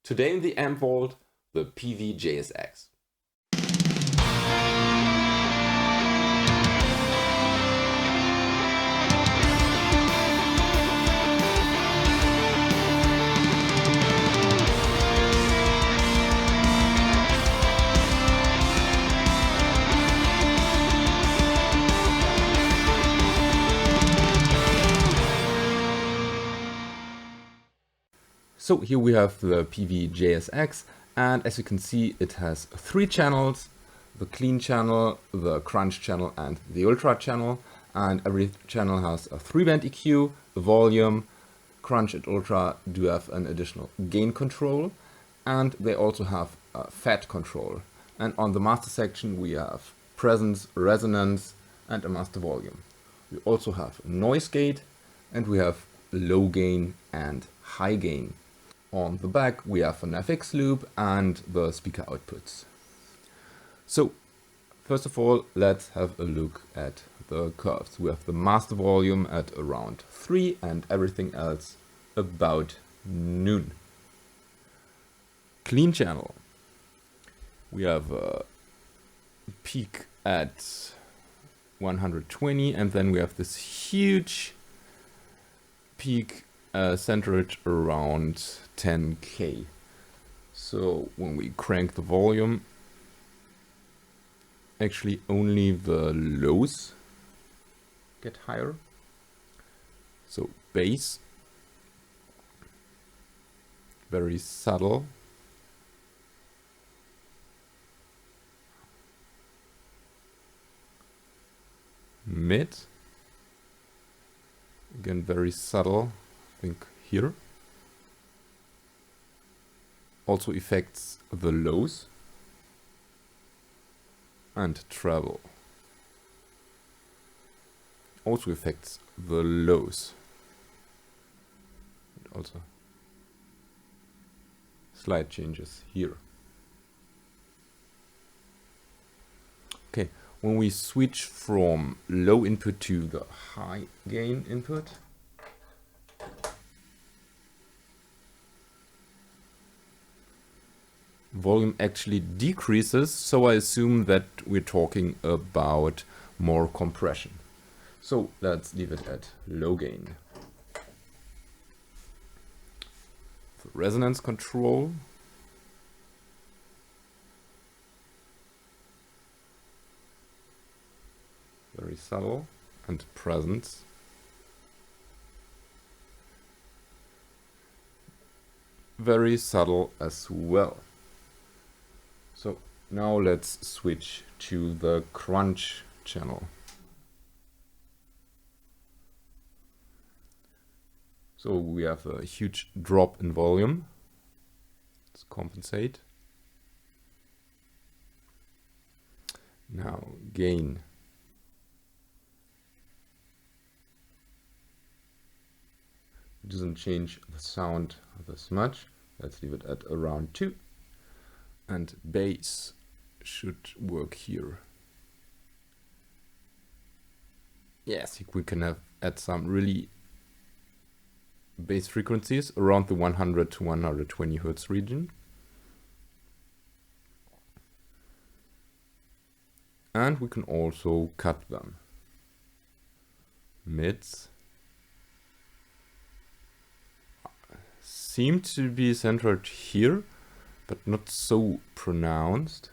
Today in the amp vault, the Peavey JSX. So here we have the Peavey JSX, and as you can see it has 3 channels: the clean channel, the crunch channel and the ultra channel, and every channel has a 3-band EQ, the volume. Crunch and ultra do have an additional gain control, and they also have fat control. And on the master section we have presence, resonance and a master volume. We also have noise gate, and we have low gain and high gain. On the back we have an FX loop and the speaker outputs. So first of all, let's have a look at the curves. We have the master volume at around 3 and everything else about noon. Clean channel. We have a peak at 120, and then we have this huge peak centered around 10k. So when we crank the volume, actually only the lows get higher. So bass, very subtle. Mid, again very subtle, I think here. Also affects the lows. And treble also affects the lows. And also slight changes here. Okay, when we switch from low input to the high gain input, volume actually decreases, so I assume that we're talking about more compression. So let's leave it at low gain. The resonance control. Very subtle. And presence. Very subtle as well. So now let's switch to the crunch channel. So we have a huge drop in volume. Let's compensate. Now gain. It doesn't change the sound this much. Let's leave it at around 2. And bass should work here. Yes, we can add some really bass frequencies around the 100 to 120 Hertz region. And we can also cut them. Mids seem to be centered here, but not so pronounced.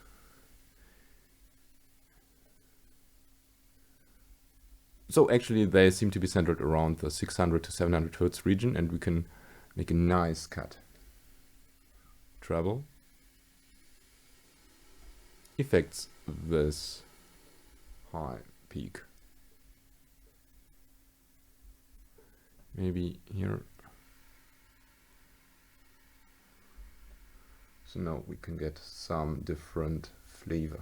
So actually they seem to be centered around the 600 to 700 Hertz region, and we can make a nice cut. Treble affects this high peak. Maybe here. So now we can get some different flavor.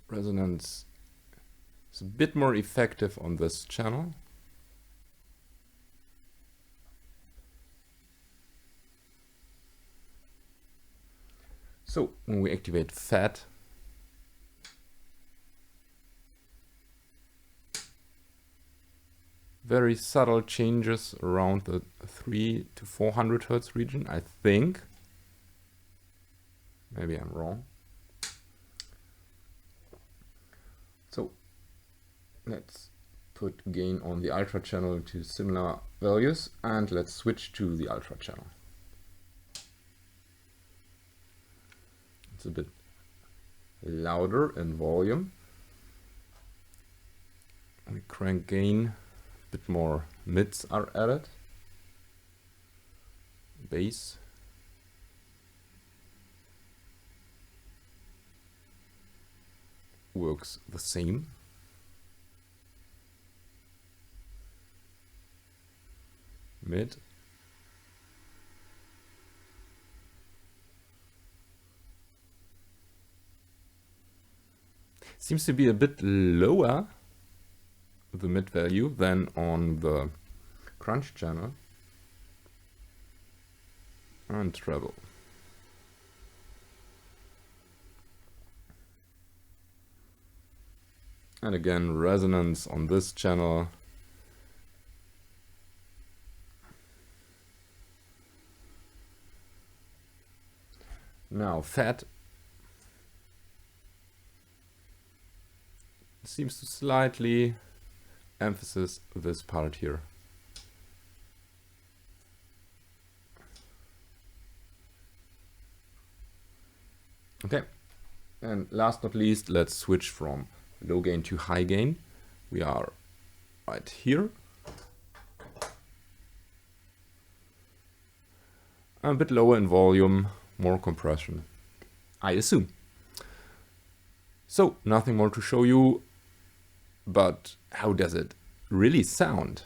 Resonance is a bit more effective on this channel. So when we activate fat, very subtle changes around the 3 to 400 Hertz region, I think. Maybe I'm wrong. So let's put gain on the ultra channel to similar values, and let's switch to the ultra channel. It's a bit louder in volume. We crank gain, a bit more mids are added. Bass. Works the same. Mid. Seems to be a bit lower, the mid value, than on the crunch channel. And treble. And again, resonance on this channel. Now fat seems to slightly emphasize this part here. Okay, and last not least, let's switch from low gain to high gain. We are right here. A bit lower in volume, more compression, I assume. So, nothing more to show you, but how does it really sound?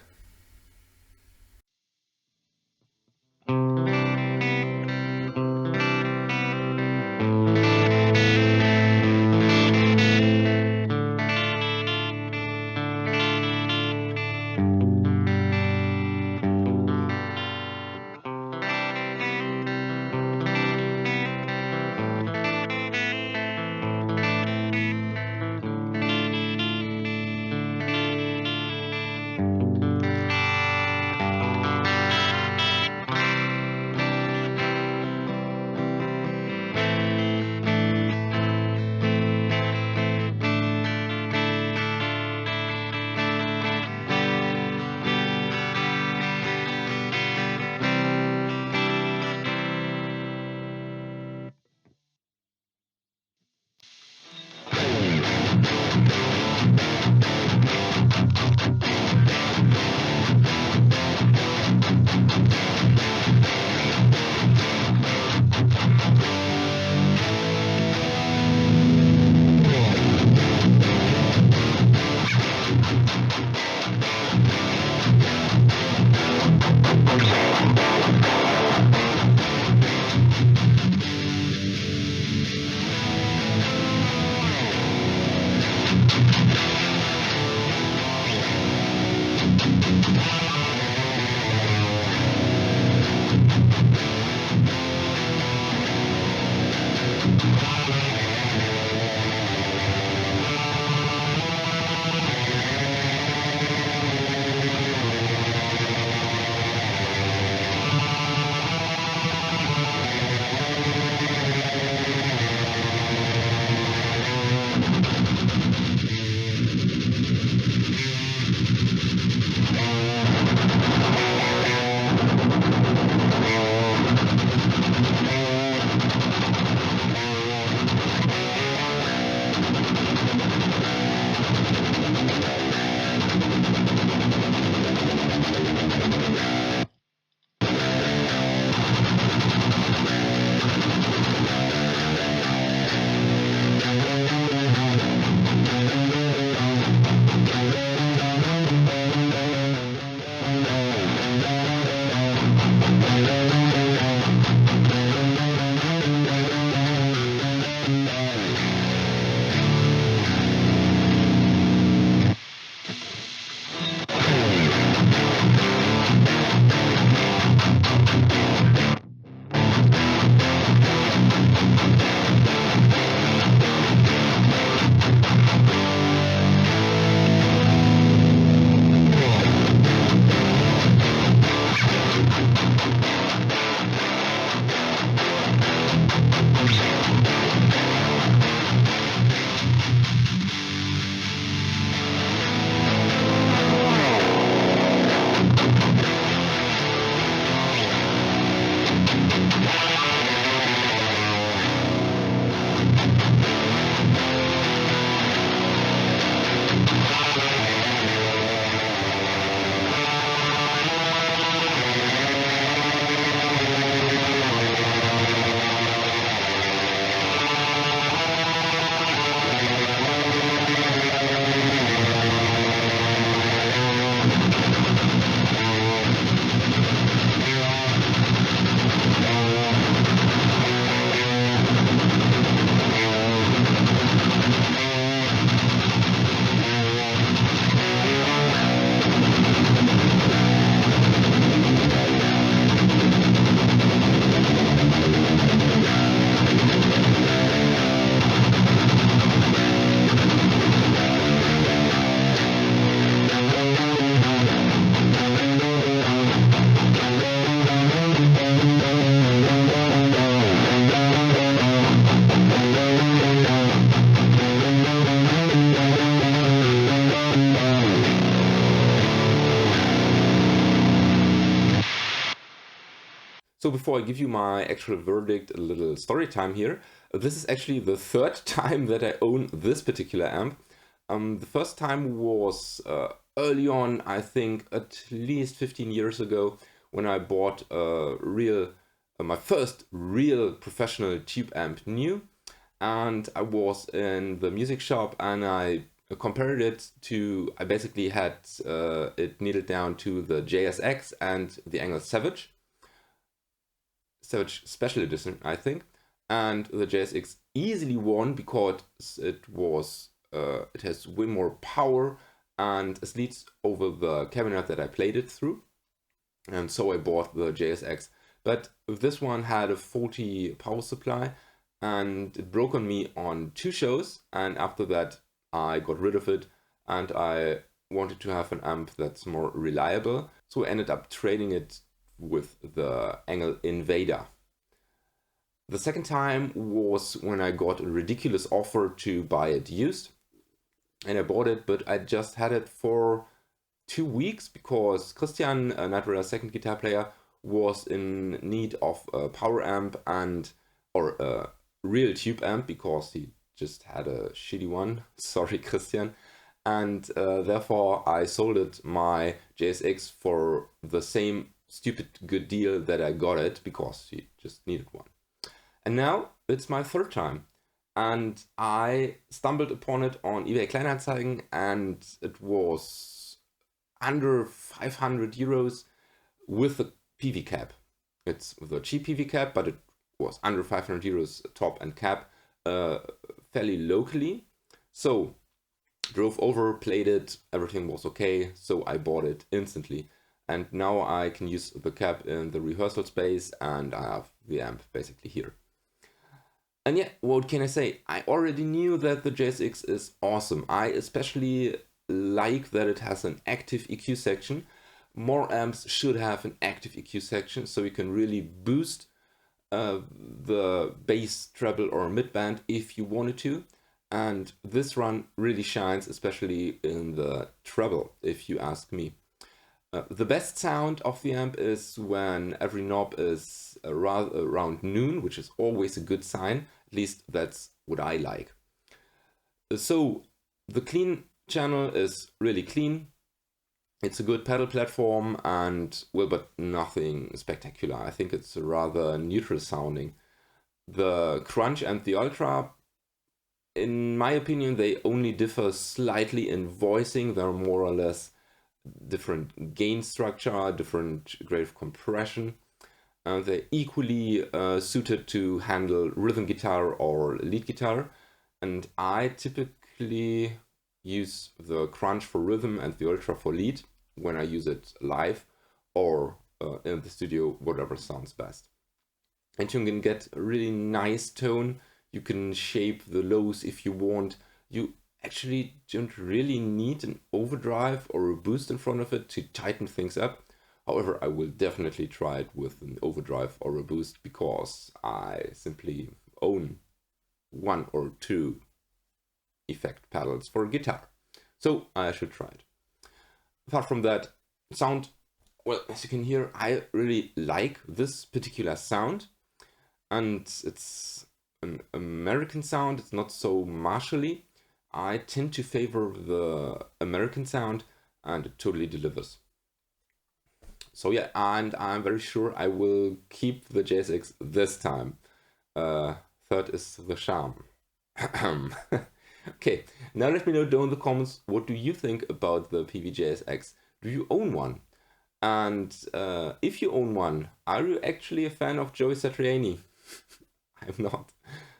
So before I give you my actual verdict, a little story time here. This is actually the third time that I own this particular amp. The first time was early on, I think at least 15 years ago, when I bought my first real professional tube amp new. And I was in the music shop and I compared it to, I basically had it needled down to the JSX and the Engel Savage Special Edition, I think. And the JSX easily won because it has way more power and it leads over the cabinet that I played it through. And so I bought the JSX. But this one had a faulty power supply and it broke on me on 2 shows. And after that, I got rid of it and I wanted to have an amp that's more reliable. So I ended up trading it with the Engel Invader. The second time was when I got a ridiculous offer to buy it used. And I bought it, but I just had it for 2 weeks because Christian, a Nightbearer second guitar player, was in need of a power amp or a real tube amp because he just had a shitty one. Sorry, Christian. And therefore I sold it my JSX for the same stupid good deal that I got it because he just needed one. And now it's my third time. And I stumbled upon it on eBay Kleinanzeigen and it was under 500 euros with the Peavey cap. It's the cheap Peavey cap, but it was under 500 euros top and cap, fairly locally. So drove over, played it, everything was okay. So I bought it instantly. And now I can use the cap in the rehearsal space and I have the amp basically here. And yeah, what can I say? I already knew that the JSX is awesome. I especially like that it has an active EQ section. More amps should have an active EQ section so you can really boost the bass, treble or mid-band if you wanted to. And this run really shines, especially in the treble, if you ask me. The best sound of the amp is when every knob is around noon, which is always a good sign. At least that's what I like. So the clean channel is really clean. It's a good pedal platform and, well, but nothing spectacular. I think it's rather neutral sounding. The Crunch and the Ultra, in my opinion, they only differ slightly in voicing. They're more or less different gain structure, different grade of compression. They're equally suited to handle rhythm guitar or lead guitar. And I typically use the Crunch for rhythm and the Ultra for lead when I use it live or in the studio, whatever sounds best. And you can get a really nice tone. You can shape the lows if you want. You actually don't really need an overdrive or a boost in front of it to tighten things up. However, I will definitely try it with an overdrive or a boost because I simply own 1 or 2 effect pedals for guitar. So I should try it. Apart from that, sound, well, as you can hear, I really like this particular sound. And it's an American sound, it's not so martially. I tend to favor the American sound and it totally delivers. So yeah, and I'm very sure I will keep the JSX this time. Third is the charm. Okay, now let me know down in the comments, what do you think about the Peavey JSX? Do you own one? And if you own one, are you actually a fan of Joey Satriani? I'm not.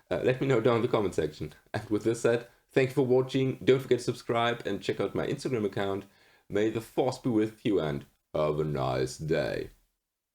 Let me know down in the comment section. And with this said, thank you for watching. Don't forget to subscribe and check out my Instagram account. May the force be with you and have a nice day.